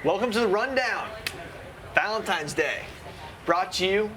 Welcome to the Rundown, Valentine's Day, brought to you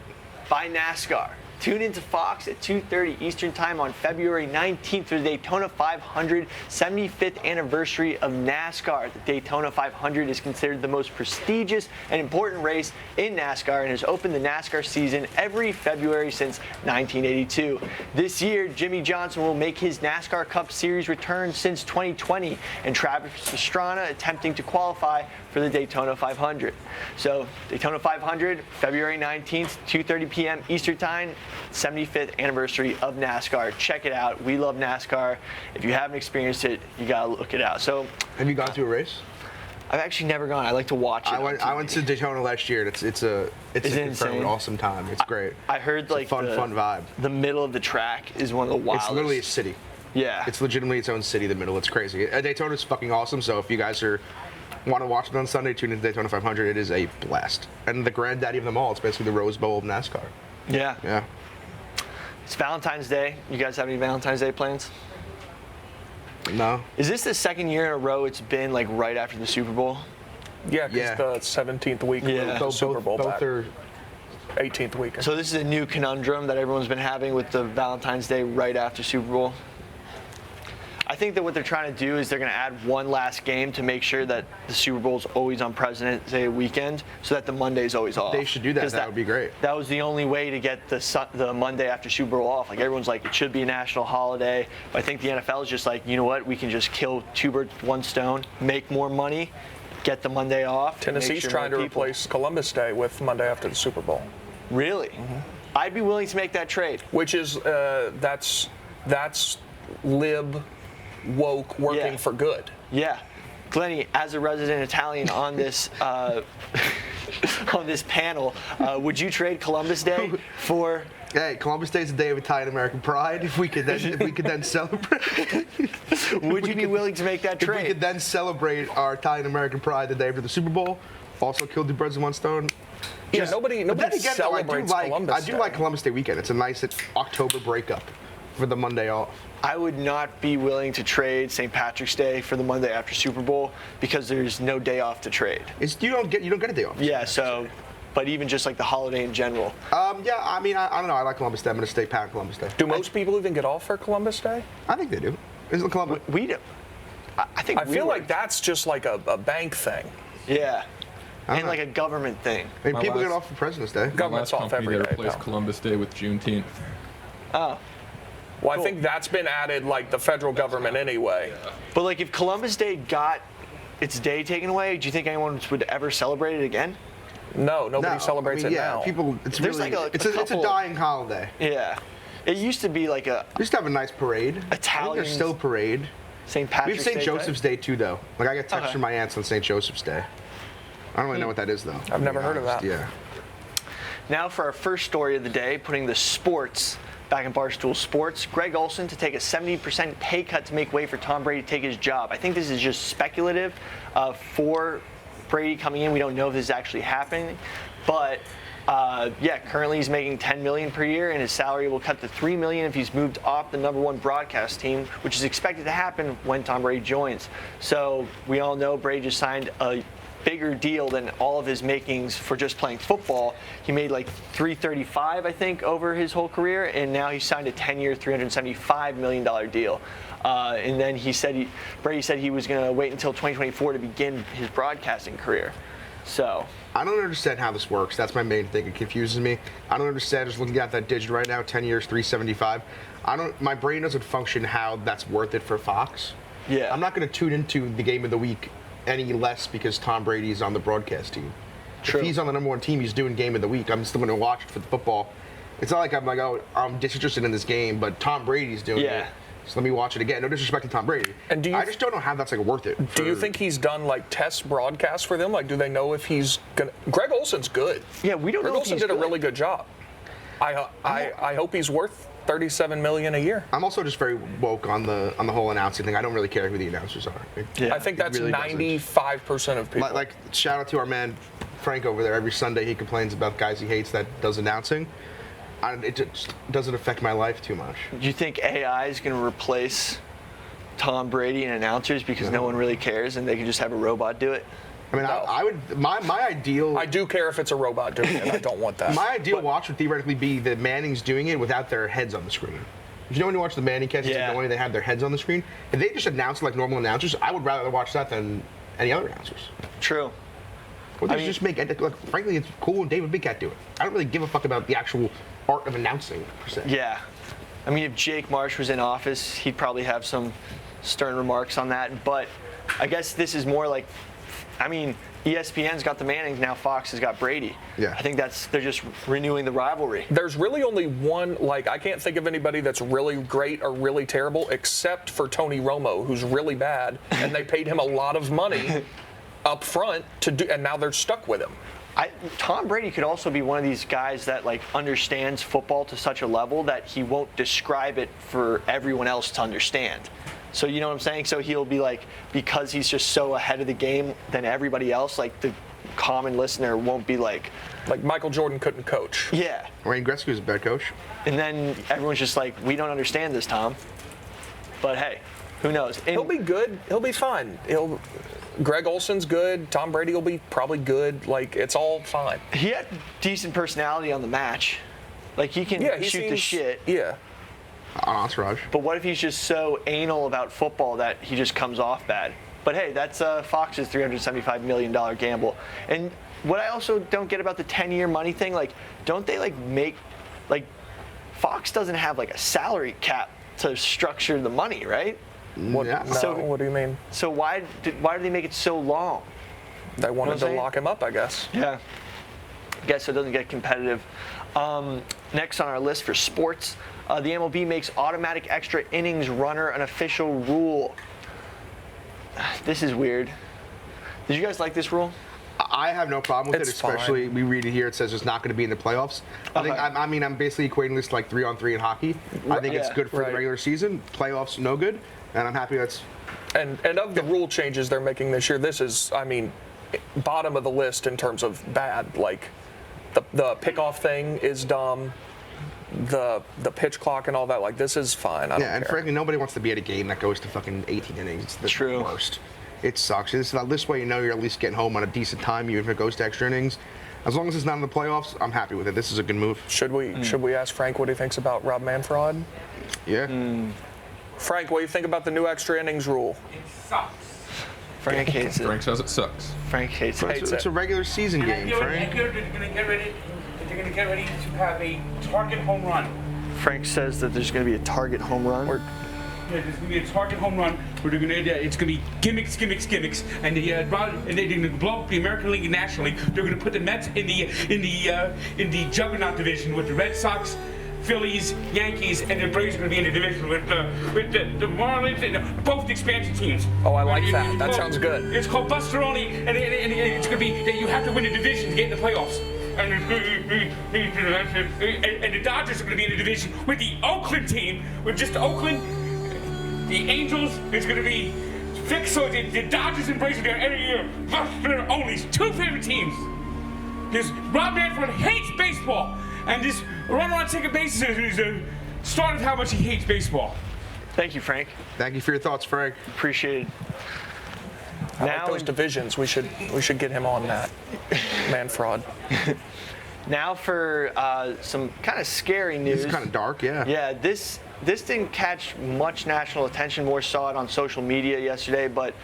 by NASCAR. Tune into Fox at 2:30 Eastern Time on February 19th for the Daytona 500 75th anniversary of NASCAR. The Daytona 500 is considered the most prestigious and important race in NASCAR and has opened the NASCAR season every February since 1982. This year, Jimmy Johnson will make his NASCAR Cup Series return since 2020, and Travis Pastrana attempting to qualify for the Daytona 500. So, Daytona 500, February 19th, 2:30 p.m. Eastern Time. 75th anniversary of NASCAR. Check it out. We love NASCAR. If you haven't experienced it, you gotta look it out. So, have you gone to a race? I've actually never gone. I like to watch it. I went to Daytona last year. It's an awesome time. It's great. I heard it's like fun vibe. The middle of the track is one of the wildest. It's literally a city. Yeah. It's legitimately its own city. The middle. It's crazy. Daytona's fucking awesome. So if you guys want to watch it on Sunday, tune into Daytona 500. It is a blast. And the granddaddy of them all. It's basically the Rose Bowl of NASCAR. Yeah. Yeah. It's Valentine's Day. You guys have any Valentine's Day plans? No. Is this the second year in a row it's been like right after the Super Bowl? Yeah, because the 17th week yeah. the Super Bowl both back. are 18th week. So this is a new conundrum that everyone's been having with the Valentine's Day right after Super Bowl. I think that what they're trying to do is they're going to add one last game to make sure that the Super Bowl's always on President's Day weekend, so that the Monday's always off. They should do that. That would be great. That was the only way to get the Monday after Super Bowl off. Like everyone's like, it should be a national holiday. But I think the NFL is just like, you know what? We can just kill two birds with one stone, make more money, get the Monday off. Tennessee's trying to replace Columbus Day with Monday after the Super Bowl. Really? Mm-hmm. I'd be willing to make that trade. Which is that's lib. Woke working for good. Yeah. Glenny, as a resident Italian on this on this panel, would you trade Columbus Day for? Hey, Columbus Day is a day of Italian American pride. If we could then celebrate. Would you be willing to make that trade? If we could then celebrate our Italian American pride the day after the Super Bowl, also kill two birds with one stone. Yeah, nobody celebrates Columbus Day. I do like Columbus Day weekend. It's a nice October breakup for the Monday off. I would not be willing to trade St. Patrick's Day for the Monday after Super Bowl because there's no day off to trade. You don't get a day off. Yeah, so, but even just like the holiday in general. Yeah, I mean, I don't know. I like Columbus Day. I'm going to stay pat on Columbus Day. Do most people even get off for Columbus Day? I think they do. Isn't Columbus? We do. I feel like that's just like a bank thing. Yeah. And like a government thing. I mean, people get off for President's Day. Government's off every day. They replaced Columbus Day with Juneteenth. Oh. Well, I think that's been added, like, the federal government anyway. But, like, if Columbus Day got its day taken away, do you think anyone would ever celebrate it again? No, nobody celebrates it now. People, it's There's really, like it's a dying holiday. Yeah. It used to be like a... We used to have a nice parade. Italian. I think there's still a parade. St. Patrick's We have St. Joseph's Day, too, though. Like, I get texts from my aunts on St. Joseph's Day. I don't really know what that is, though. I've never heard of that. Yeah. Now for our first story of the day, putting the sports back in Barstool Sports. Greg Olsen to take a 70% pay cut to make way for Tom Brady to take his job. I think this is just speculative for Brady coming in. We don't know if this is actually happening. But, currently he's making $10 million per year, and his salary will cut to $3 million if he's moved off the #1 broadcast team, which is expected to happen when Tom Brady joins. So we all know Brady just signed a bigger deal than all of his makings for just playing football. He made like $335, I think, over his whole career, and now he signed a 10-year, $375 million deal. And then Brady said he was going to wait until 2024 to begin his broadcasting career. So I don't understand how this works. That's my main thing. It confuses me. I don't understand. Just looking at that digit right now, 10 years, 375. My brain doesn't function how that's worth it for Fox. Yeah. I'm not going to tune into the game of the week any less because Tom Brady is on the broadcast team. True. If he's on the #1 team, he's doing game of the week. I'm still going to watch it for the football. It's not like I'm like, oh, I'm disinterested in this game, but Tom Brady's doing it. So let me watch it again. No disrespect to Tom Brady. And I just don't know how that's like worth it. Do you think he's done like test broadcasts for them? Like, do they know if he's gonna? Greg Olsen's good. Yeah, we don't know. Greg Olsen did a really good job. I hope he's worth $37 million a year. I'm also just very woke on the whole announcing thing. I don't really care who the announcers are. I think that's really 95% of people. Like, shout out to our man Frank over there. Every Sunday he complains about guys he hates that does announcing. It just doesn't affect my life too much. Do you think AI is going to replace Tom Brady and announcers because no one really cares and they can just have a robot do it? I mean, No. I would. My ideal. I do care if it's a robot doing it. I don't want that. My ideal watch would theoretically be the Mannings doing it without their heads on the screen. You know when you watch the Manning casts, Yeah. they have their heads on the screen? If they just announce like normal announcers, I would rather watch that than any other announcers. True. Or they I mean- just make, like, frankly, it's cool when David Big Cat do it. I don't really give a fuck about the actual art of announcing, per se. Yeah. I mean, if Jake Marsh was in office, he'd probably have some stern remarks on that. But I guess this is more like, I mean, ESPN's got the Mannings, now Fox has got Brady. Yeah. I think they're just renewing the rivalry. There's really only one, like, I can't think of anybody that's really great or really terrible except for Tony Romo, who's really bad, and they paid him a lot of money up front to do, and now they're stuck with him. Tom Brady could also be one of these guys that like understands football to such a level that he won't describe it for everyone else to understand. So you know what I'm saying? So he'll be like, because he's just so ahead of the game than everybody else, like the common listener won't be like, Michael Jordan couldn't coach. yeah. Wayne Gretzky was a bad coach. And then everyone's just like, we don't understand this, Tom. But hey, who knows? And He'll be good. He'll be fine. Greg Olsen's good. Tom Brady will be probably good. Like, it's all fine. he had decent personality on the match. Like he can Yeah, he shoot the seems- shit. Yeah. On Entourage. But what if he's just so anal about football that he just comes off bad? But hey, that's Fox's $375 million gamble. And what I also don't get about the 10-year money thing, like, don't they Fox doesn't have like a salary cap to structure the money, right? What, Yeah. no, So- what do you mean? So why do they make it so long? They wanted to saying? lock him up, I guess. Yeah. I guess so it doesn't get competitive. Next on our list for sports, the MLB makes automatic extra innings runner an official rule. This is weird. Did you guys like this rule? I have no problem with It's it, especially we read it here. It says it's not going to be in the playoffs. I think. Okay. I mean, I'm basically equating this to like 3-on-3 in hockey. I think it's Yeah. good for Right. the regular season. Playoffs, no good. And I'm happy that's. And of the rule changes they're making this year, this is, I mean, bottom of the list in terms of bad. Like, the pickoff thing is dumb. The pitch clock and all that, like, this is fine. I don't Yeah, and care. frankly, nobody wants to be at a game that goes to fucking 18 innings. It's the True. worst. It sucks. This way, you know you're at least getting home on a decent time, even if it goes to extra innings. As long as it's not in the playoffs, I'm happy with it. This is a good move. Should we ask Frank what he thinks about Rob Manfred? Yeah. Frank, what do you think about the new extra innings rule? Frank hates it. Frank says it sucks. Frank hates it. It's a regular season game, Frank. They're going to get ready. They're going to get ready to have a target home run. Frank says that there's going to be a target home run. Yeah, there's going to be a target home run where they're going to. It's going to be gimmicks, and they're going to blow up the American League and National League. They're going to put the Mets in the juggernaut division with the Red Sox, Phillies, Yankees, and the Braves are going to be in the division with the Marlins and both the expansion teams. Oh, I like that. That sounds good. It's called Busteroni, and it's going to be that you have to win a division to get in the playoffs. And the Dodgers are going to be in the division with the Oakland team, with just Oakland. The Angels is going to be fixed, so the Dodgers and Braves are there every year. Buster Only's two favorite teams. This Rob Manfred hates baseball, and this runner on second base is the start of how much he hates baseball. Thank you, Frank. Thank you for your thoughts, Frank. Appreciate it. I like those divisions. We should get him on that. Manfred. Now for some kind of scary news. This is kind of dark, yeah. Yeah, this didn't catch much national attention. More saw it on social media yesterday, but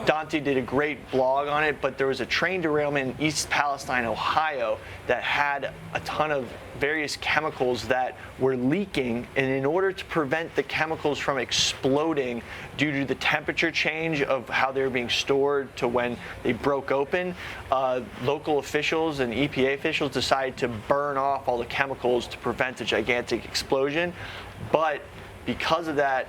Dante did a great blog on it. But there was a train derailment in East Palestine, Ohio, that had a ton of various chemicals that were leaking, and in order to prevent the chemicals from exploding due to the temperature change of how they were being stored to when they broke open, local officials and EPA officials decided to burn off all the chemicals to prevent a gigantic explosion. But because of that,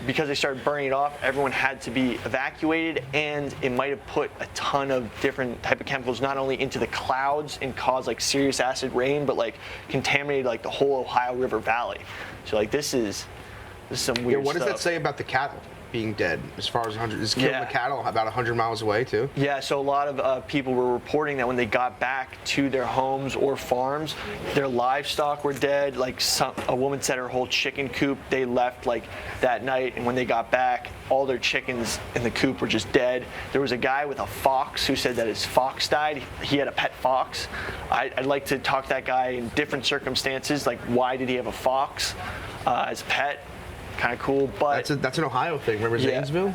because they started burning it off, everyone had to be evacuated, and it might have put a ton of different type of chemicals not only into the clouds and caused like serious acid rain, but like contaminated like the whole Ohio River Valley. So like this is some Yeah, weird what does stuff. that say about the cattle being dead? As far as 100, it's killing Yeah. the cattle about 100 miles away too. Yeah, so a lot of people were reporting that when they got back to their homes or farms, their livestock were dead. Like a woman said her whole chicken coop they left like that night, and when they got back, all their chickens in the coop were just dead. There was a guy with a fox who said that his fox died. He had a pet fox. I'd like to talk to that guy in different circumstances, like why did he have a fox as a pet? Kind of cool, but that's an Ohio thing. Remember Zanesville?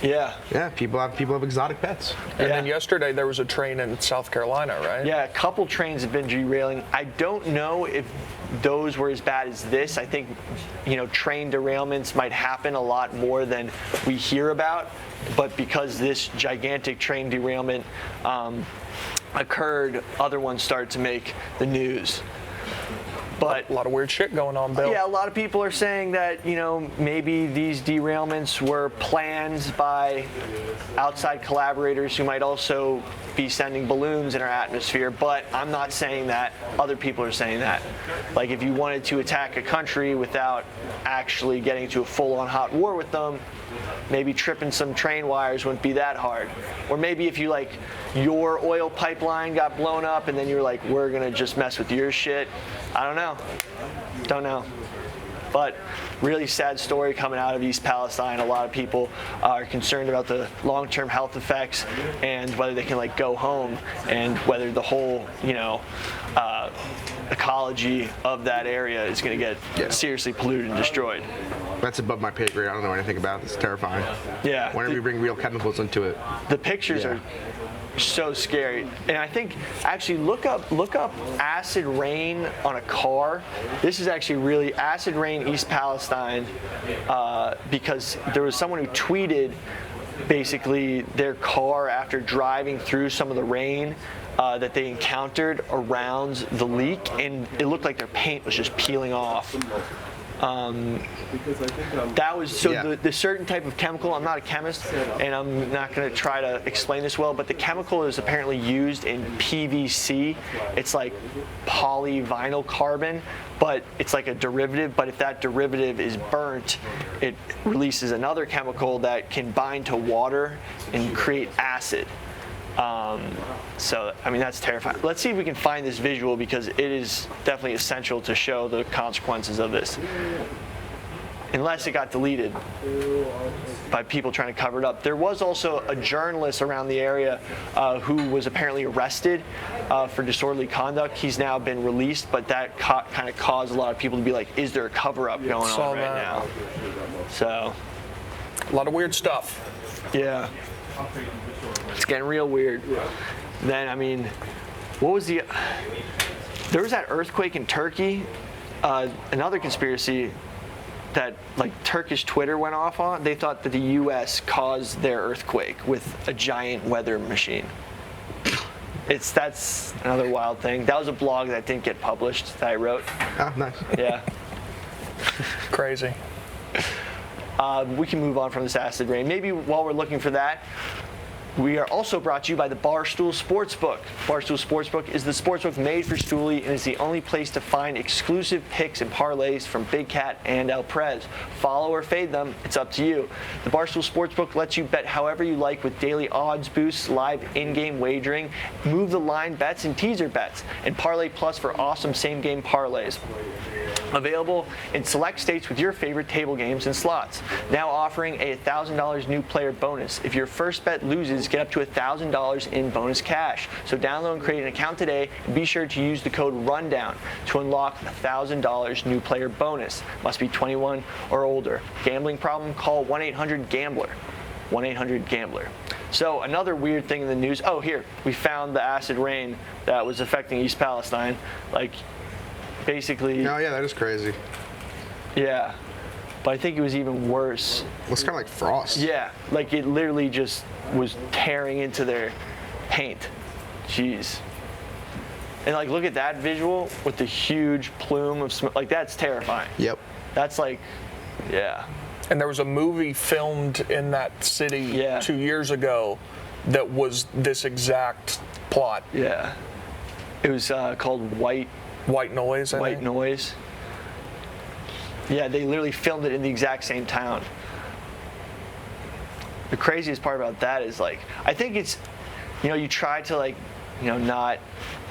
Yeah. Yeah, people have exotic pets. And then yesterday there was a train in South Carolina, right? Yeah, a couple trains have been derailing. I don't know if those were as bad as this. I think, train derailments might happen a lot more than we hear about. But because this gigantic train derailment occurred, other ones started to make the news. But a lot of weird shit going on, Bill. Yeah, a lot of people are saying that, maybe these derailments were planned by outside collaborators who might also be sending balloons in our atmosphere, but I'm not saying that. Other people are saying that. Like, if you wanted to attack a country without actually getting to a full-on hot war with them, maybe tripping some train wires wouldn't be that hard. Or maybe if your oil pipeline got blown up and then you're like, we're gonna just mess with your shit. I don't know. But really sad story coming out of East Palestine. A lot of people are concerned about the long-term health effects and whether they can go home, and whether the whole ecology of that area is going to get seriously polluted and destroyed. That's above my pay grade. I don't know anything about it. It's terrifying. Yeah. Whenever we bring real chemicals into it. The pictures are so scary. And I think actually look up acid rain on a car. This is actually really acid rain East Palestine, because there was someone who tweeted basically their car after driving through some of the rain that they encountered around the leak, and it looked like their paint was just peeling off. That was the certain type of chemical. I'm not a chemist, and I'm not going to try to explain this well, but the chemical is apparently used in PVC. It's like polyvinyl carbon, but it's like a derivative. But if that derivative is burnt, it releases another chemical that can bind to water and create acid. So, that's terrifying. Let's see if we can find this visual, because it is definitely essential to show the consequences of this. Unless it got deleted by people trying to cover it up. There was also a journalist around the area who was apparently arrested for disorderly conduct. He's now been released, but that kind of caused a lot of people to be like, is there a cover-up going on right now? So, a lot of weird stuff. Yeah. It's getting real weird. Then, what was there was that earthquake in Turkey, another conspiracy that Turkish Twitter went off on. They thought that the U.S. caused their earthquake with a giant weather machine. That's another wild thing. That was a blog that didn't get published that I wrote. Oh, nice. Yeah. Crazy. We can move on from this acid rain. Maybe while we're looking for that, we are also brought to you by the Barstool Sportsbook. Barstool Sportsbook is the sportsbook made for Stoolie and is the only place to find exclusive picks and parlays from Big Cat and El Prez. Follow or fade them, it's up to you. The Barstool Sportsbook lets you bet however you like with daily odds boosts, live in-game wagering, move the line bets and teaser bets, and Parlay Plus for awesome same-game parlays. Available in select states with your favorite table games and slots. Now offering a $1,000 new player bonus. If your first bet loses, get up to $1,000 in bonus cash. So download and create an account today, and be sure to use the code RUNDOWN to unlock $1,000 new player bonus. Must be 21 or older. Gambling problem? Call 1-800-GAMBLER. 1-800-GAMBLER. So another weird thing in the news. Oh, here, we found the acid rain that was affecting East Palestine. Basically. Oh yeah, that is crazy. Yeah, but I think it was even worse. Well, it's kind of like frost. Yeah, it literally just was tearing into their paint. Jeez. And look at that visual with the huge plume of smoke. That's terrifying. Yep. That's yeah. And there was a movie filmed in that city 2 years ago that was this exact plot. Yeah. It was called White Noise. White Noise. Yeah, they literally filmed it in the exact same town. The craziest part about that is I think it's, you try to not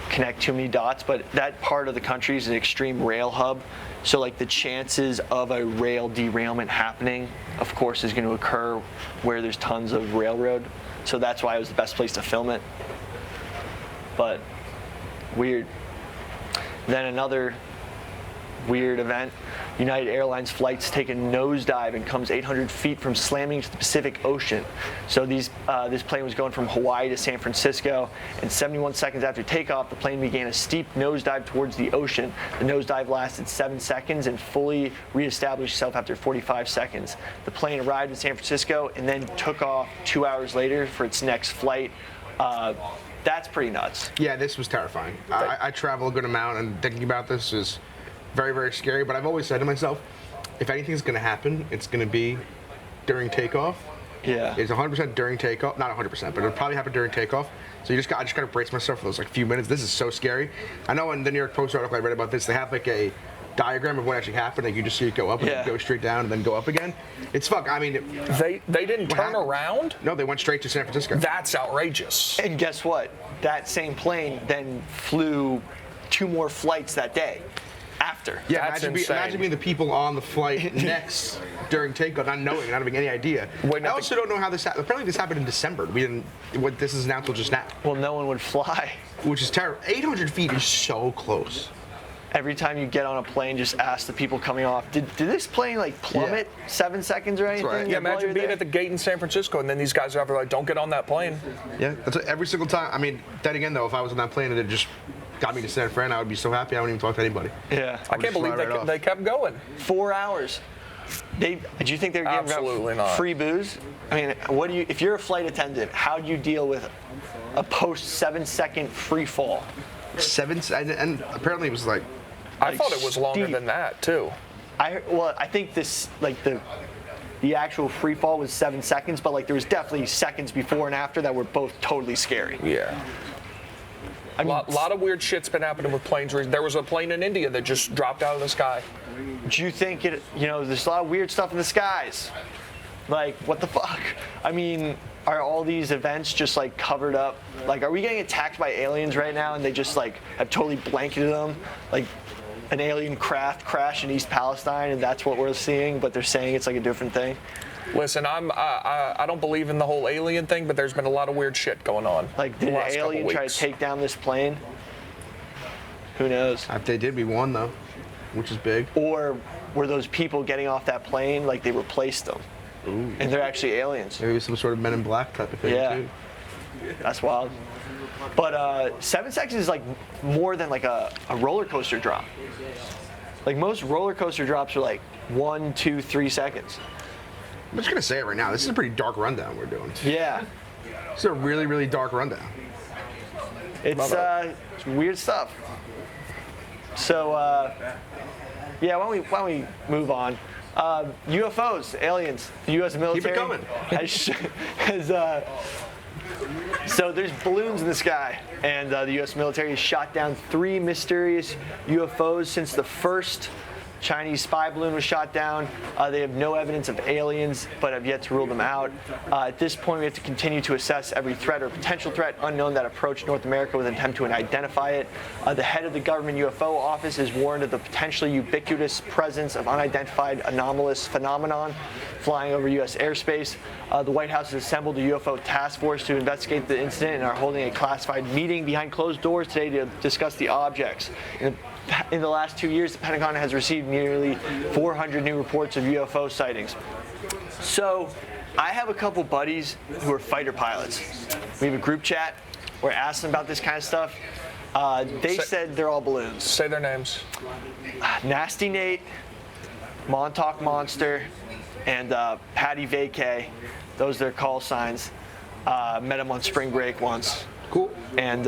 connect too many dots, but that part of the country is an extreme rail hub. So like the chances of a rail derailment happening, of course, is going to occur where there's tons of railroad. So that's why it was the best place to film it. But weird. Then another weird event. United Airlines flights take a nosedive and comes 800 feet from slamming into the Pacific Ocean. So this plane was going from Hawaii to San Francisco, and 71 seconds after takeoff, the plane began a steep nosedive towards the ocean. The nosedive lasted 7 seconds and fully reestablished itself after 45 seconds. The plane arrived in San Francisco and then took off 2 hours later for its next flight. That's pretty nuts. Yeah, this was terrifying. I travel a good amount, and thinking about this is very, very scary. But I've always said to myself, if anything's going to happen, it's going to be during takeoff. Yeah. It's 100% during takeoff. Not 100%, but it'll probably happen during takeoff. So I just got to brace myself for those like few minutes. This is so scary. I know in the New York Post article I read about this, they have like a diagram of what actually happened. Like you just see it go up and then go straight down and then go up again. It's fuck. I mean, They didn't turn around? No, they went straight to San Francisco. That's outrageous. And guess what? That same plane then flew 2 more flights that day after. Yeah, That's imagine being the people on the flight next during takeoff, not knowing, not having any idea. I also don't know how this happened. Apparently, this happened in December. This is announced just now. Well, no one would fly. Which is terrible. 800 feet is so close. Every time you get on a plane, just ask the people coming off, did this plane like plummet 7 seconds or anything? right. Yeah, imagine being at the gate in San Francisco and then these guys are like, don't get on that plane. Yeah, that's every single time. I mean, then again, though, if I was on that plane and it just got me to San Fran, I would be so happy I wouldn't even talk to anybody. Yeah. I can't believe they kept going. 4 hours. Do you think they're giving Absolutely out not. free booze? I mean, if you're a flight attendant, how do you deal with a post 7-second free fall? And apparently it was like, I thought it was longer than that too. I think this the actual free fall was 7 seconds, but like there was definitely seconds before and after that were both totally scary. Yeah. I mean, A lot of weird shit's been happening with planes. There was a plane in India that just dropped out of the sky. do you think there's a lot of weird stuff in the skies? Like, what the fuck? I mean, are all these events just like covered up? Like, are we getting attacked by aliens right now and they just like have totally blanketed them? Like, an alien craft crashed in East Palestine and that's what we're seeing, but they're saying it's like a different thing? Listen, I don't believe in the whole alien thing, but there's been a lot of weird shit going on. Like, did an alien try to take down this plane? Who knows? if they did, we won though, which is big. Or were those people getting off that plane like they replaced them? Ooh. And they're actually aliens? Maybe some sort of Men in Black type of thing too. That's wild. But 7 seconds is like more than like a roller coaster drop. Like most roller coaster drops are like 1, 2, 3 seconds. I'm just gonna say it right now. This is a pretty dark rundown we're doing. Yeah. This is a really, really dark rundown. It's weird stuff. So yeah, why don't we move on? UFOs, aliens, the U.S. military. Keep it coming. So there's balloons in the sky, and the U.S. military has shot down 3 mysterious UFOs since the first Chinese spy balloon was shot down. They have no evidence of aliens, but have yet to rule them out. At this point, we have to continue to assess every threat or potential threat unknown that approached North America with an attempt to identify it. The head of the government UFO office has warned of the potentially ubiquitous presence of unidentified anomalous phenomenon flying over U.S. airspace. The White House has assembled a UFO task force to investigate the incident and are holding a classified meeting behind closed doors today to discuss the objects. In the last 2 years, the Pentagon has received nearly 400 new reports of UFO sightings. So I have a couple buddies who are fighter pilots. We have a group chat where I asked them about this kind of stuff. They said they're all balloons. Say their names. Nasty Nate, Montauk Monster, and Patty Vacay. Those are their call signs. Met them on spring break once. Cool. And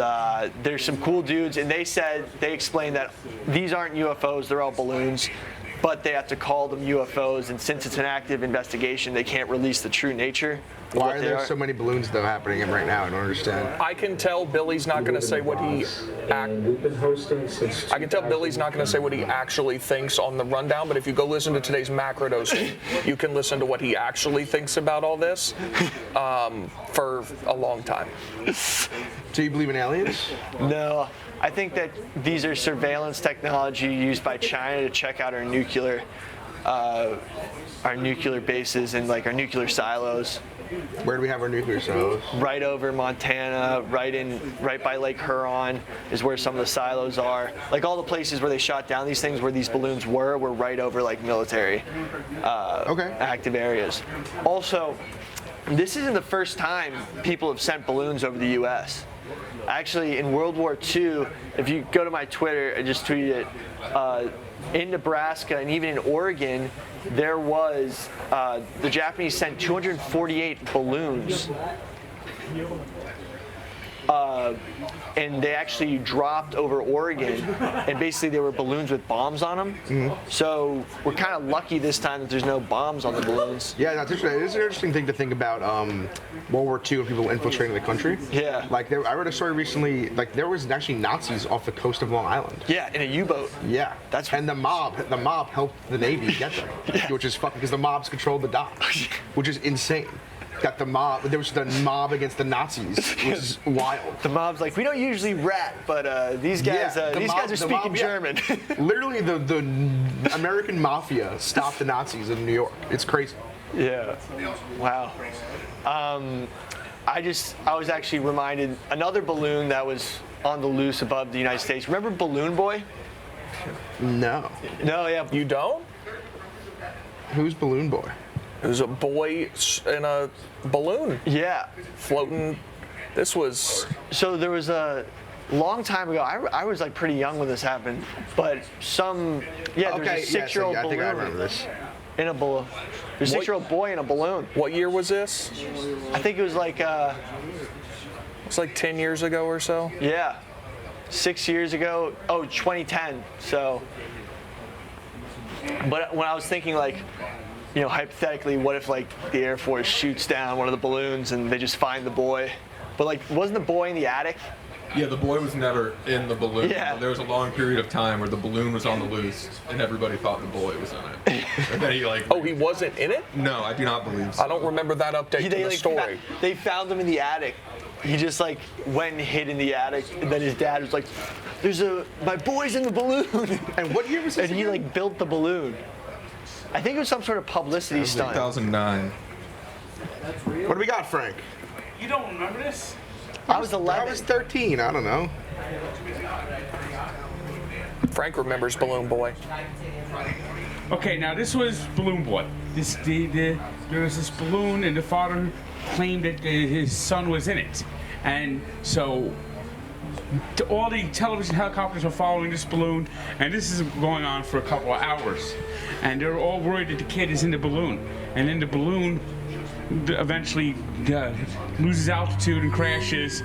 there's some cool dudes, and they explained that these aren't UFOs, they're all balloons, but they have to call them UFOs, and since it's an active investigation, they can't release the true nature. Why are there so many balloons though happening right now? I don't understand. I can tell Billy's not going to say what he. I can tell Billy's not going to say what he actually thinks on the rundown. But if you go listen to today's macro dosing, you can listen to what he actually thinks about all this for a long time. So you believe in aliens? No, I think that these are surveillance technology used by China to check out our nuclear bases and like our nuclear silos. Where do we have our nuclear silos? Right over Montana, right by Lake Huron is where some of the silos are. Like all the places where they shot down these things where these balloons were right over like military active areas. Also, this isn't the first time people have sent balloons over the U.S. Actually, in World War II, if you go to my Twitter, I just tweeted it, in Nebraska and even in Oregon, there was, the Japanese sent 248 balloons. And they actually dropped over Oregon, and basically they were balloons with bombs on them. Mm-hmm. So we're kind of lucky this time that there's no bombs on the balloons. Yeah, that's interesting. It's an interesting thing to think about World War II and people infiltrating the country. Yeah. Like I read a story recently. Like there was actually Nazis off the coast of Long Island. Yeah, in a U-boat. Yeah. And the mob helped the Navy get them, which is fucking because the mobs controlled the dock, which is insane. There was the mob against the Nazis, which is wild. The mob's like, we don't usually rat, but these guys are speaking German. Literally, the American mafia stopped the Nazis in New York. It's crazy. Yeah. Wow. I was actually reminded another balloon that was on the loose above the United States. Remember Balloon Boy? No. No, yeah. You don't? Who's Balloon Boy? It was a boy in a balloon. Yeah. Floating. This was. So there was a long time ago. I was like pretty young when this happened, but there was a 6-year-old balloon. I think I remember this. In a balloon. There's a 6-year-old boy in a balloon. What year was this? I think it was like. It's like 10 years ago or so. Yeah. 6 years ago. Oh, 2010. So. But when I was thinking like. You know, hypothetically, what if like the Air Force shoots down one of the balloons and they just find the boy? But like, wasn't the boy in the attic? Yeah, the boy was never in the balloon. Yeah. There was a long period of time where the balloon was on the loose and everybody thought the boy was in it. And then he like. Oh, he wasn't in it? No, I do not believe so. I don't remember that update to the story. They found him in the attic. He just like went and hid in the attic, and then his dad was like, my boy's in the balloon. And what year was this? And he like built the balloon. I think it was some sort of publicity stunt. 2009. What do we got, Frank? You don't remember this? I was 11. I was 13. I don't know. Frank remembers Balloon Boy. Okay, now this was Balloon Boy. There was this balloon, and the father claimed that his son was in it, and so all the television helicopters were following this balloon, and this is going on for a couple of hours, and they're all worried that the kid is in the balloon, and then the balloon eventually loses altitude and crashes,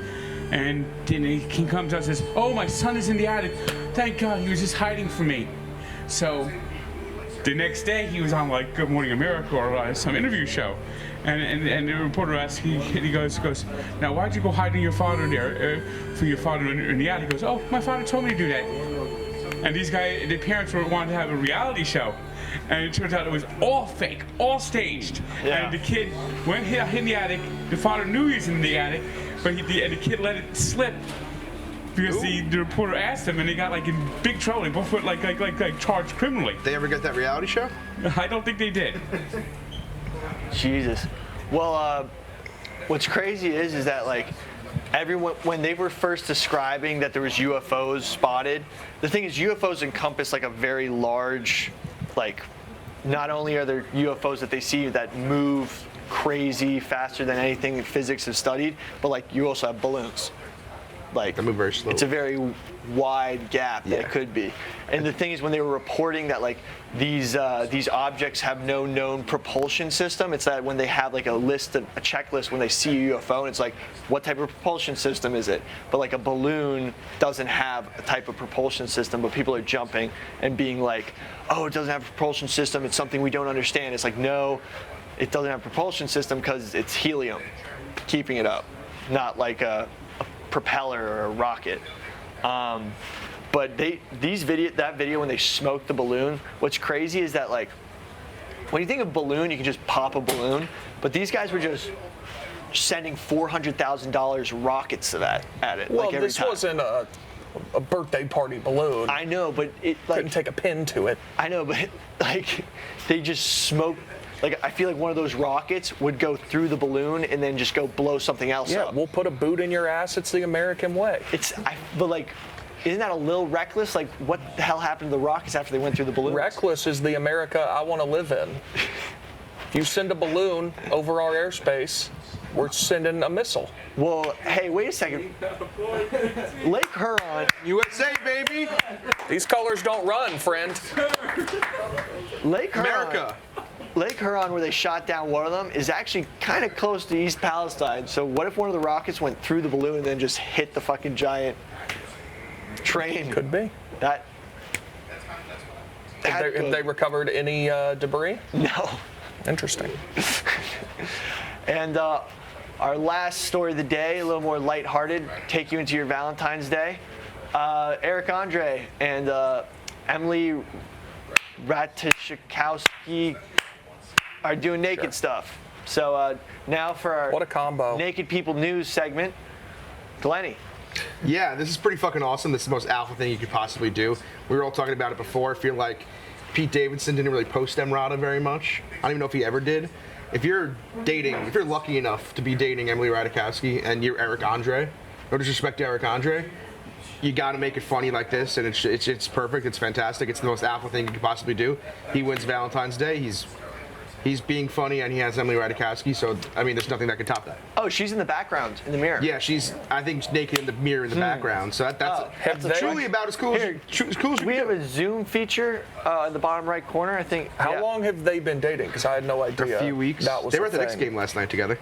and then he comes out and says, "Oh, my son is in the attic. Thank God, he was just hiding from me." So the next day he was on like Good Morning America or some interview show, and the reporter asked, he goes, "Now why'd you go hiding your father there for your father in the attic?" He goes, "Oh, my father told me to do that." And these guys, the parents wanted to have a reality show, and it turns out it was all fake, all staged. Yeah. And the kid went in the attic. The father knew he was in the attic, but the kid let it slip. Because the reporter asked him, and they got like in big trouble. They both went like charged criminally. They ever get that reality show? I don't think they did. Jesus. Well, what's crazy is that like everyone, when they were first describing that there was UFOs spotted, the thing is UFOs encompass like a very large, like not only are there UFOs that they see that move crazy faster than anything physics has studied, but like you also have balloons. Like they move very slow. It's a very wide gap that it could be. And the thing is, when they were reporting that like these objects have no known propulsion system, it's that when they have like a checklist when they see a UFO, and it's like, what type of propulsion system is it? But like a balloon doesn't have a type of propulsion system, but people are jumping and being like, oh, it doesn't have a propulsion system, it's something we don't understand. It's like, no, it doesn't have a propulsion system because it's helium keeping it up, not like a propeller or a rocket. But that video when they smoked the balloon, what's crazy is that like when you think of balloon, you can just pop a balloon, but these guys were just sending $400,000 rockets at it. Well, like every this time. wasn't a birthday party balloon. I know, but it Couldn't take a pin to it. I know, but like they just smoke. Like I feel like one of those rockets would go through the balloon and then just go blow something else Yeah, up. we'll put a boot in your ass. It's the American way. But like, isn't that a little reckless? Like, what the hell happened to the rockets after they went through the balloons? Reckless is the America I want to live in. If you send a balloon over our airspace, we're sending a missile. Well, hey, wait a second. Lake Huron. USA, baby. These colors don't run, friend. Lake Huron. America. Lake Huron, where they shot down one of them, is actually kind of close to East Palestine. So what if one of the rockets went through the balloon and then just hit the fucking giant train? Could be. That. Have they recovered any debris? No. Interesting. And our last story of the day, a little more lighthearted, take you into your Valentine's Day. Eric Andre and Emily Ratajkowski are doing naked stuff. So now for our What a combo. Naked People News segment, Glenny. Yeah, this is pretty fucking awesome. This is the most alpha thing you could possibly do. We were all talking about it before. I feel like Pete Davidson didn't really post Emrata very much. I don't even know if he ever did. If you're lucky enough to be dating Emily Ratajkowski and you're Eric Andre, no disrespect to Eric Andre, you got to make it funny like this, and it's perfect. It's fantastic. It's the most alpha thing you could possibly do. He wins Valentine's Day. He's being funny, and he has Emily Ratajkowski. So I mean, there's nothing that could top that. Oh, she's in the background in the mirror. Yeah, I think naked in the mirror in the background. So that's truly about as cool as We have a zoom feature in the bottom right corner, I think. How long have they been dating? Because I had no idea. A few weeks. That was They were a at the Knicks thing. game last night together.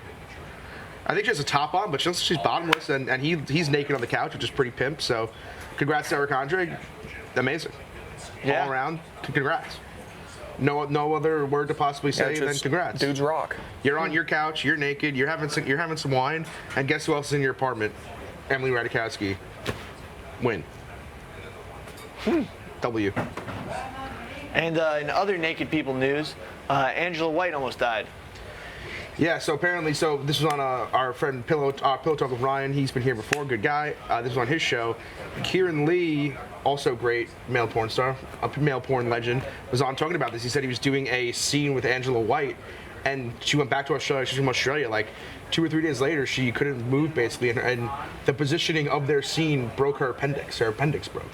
I think she has a top on, but she's bottomless, and he's naked on the couch, which is pretty pimp. So, congrats to Eric Andre. Amazing. Yeah. All around, congrats. No other word to possibly say than congrats. Dudes rock. You're on your couch, you're naked, you're having some wine, and guess who else is in your apartment? Emily Ratajkowski. Win. W. And in other Naked People news, Angela White almost died. Yeah, so apparently, this was on our friend Pillow Talk with Ryan. He's been here before, good guy. This was on his show. Kieran Lee, also great male porn star, a male porn legend, was on talking about this. He said he was doing a scene with Angela White, and she went back to Australia. She's from Australia. Like 2 or 3 days later, she couldn't move basically, and the positioning of their scene broke her appendix. Her appendix broke.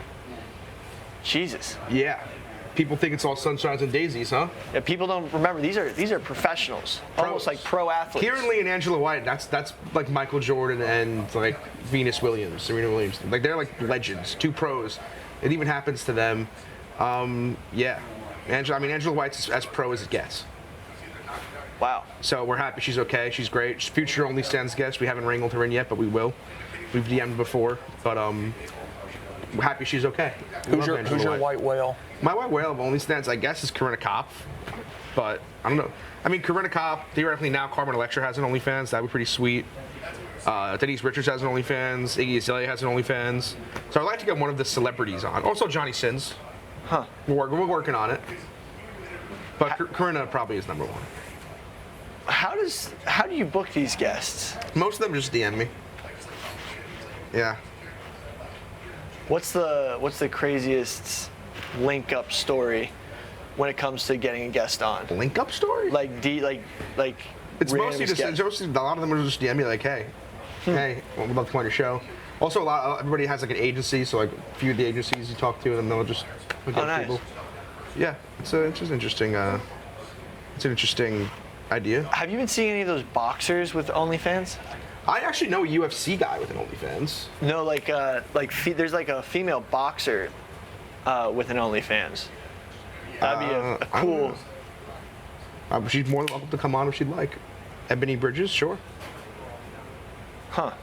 Jesus. Yeah. People think it's all sunshines and daisies, huh? Yeah, people don't remember these are professionals, almost like pro athletes. Kieran Lee and Angela White, that's like Michael Jordan and like Venus Williams, Serena Williams. Like they're like legends, 2 pros. It even happens to them. Yeah. Angela White's as pro as it gets. Wow. So we're happy she's okay. She's great. She's future Only Stands guest. We haven't wrangled her in yet, but we will. We've DM'd before, but we're happy she's okay. Who's your white whale? My white whale of Only Stands, I guess, is Corinna Kopf, but I don't know. I mean, Corinna Kopf, theoretically now Carmen Electra has an OnlyFans. That would be pretty sweet. Denise Richards has an OnlyFans. Iggy Azalea has an OnlyFans. So I'd like to get one of the celebrities on. Also, Johnny Sins. Huh. We're working on it. But Corinna probably is number 1. How do you book these guests? Most of them just DM me. Yeah. What's the craziest link up story when it comes to getting a guest on? Link up story? Like It's mostly random just guests. a lot of them are just DM me like, hey, we'd love to come on your show. Also, everybody has like an agency, so like a few of the agencies you talk to, and they'll just get nice. people. Yeah, it's just interesting. It's an interesting idea. Have you been seeing any of those boxers with OnlyFans? I actually know a UFC guy with an OnlyFans. No, there's like a female boxer with an OnlyFans. That'd be a cool. She's more than welcome to come on if she'd like. Ebony Bridges, sure. Huh.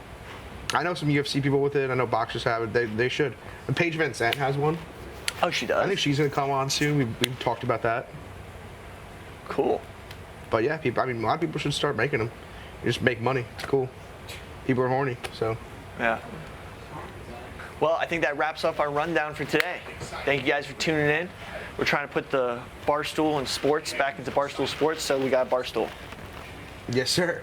I know some UFC people with it. I know boxers have it. They should. And Paige Van Sant has one. Oh, she does? I think she's going to come on soon. We've talked about that. Cool. But yeah, a lot of people should start making them. You just make money. It's cool. People are horny, so. Yeah. Well, I think that wraps up our rundown for today. Thank you guys for tuning in. We're trying to put the Barstool and sports back into Barstool Sports, so we got Barstool. Yes, sir.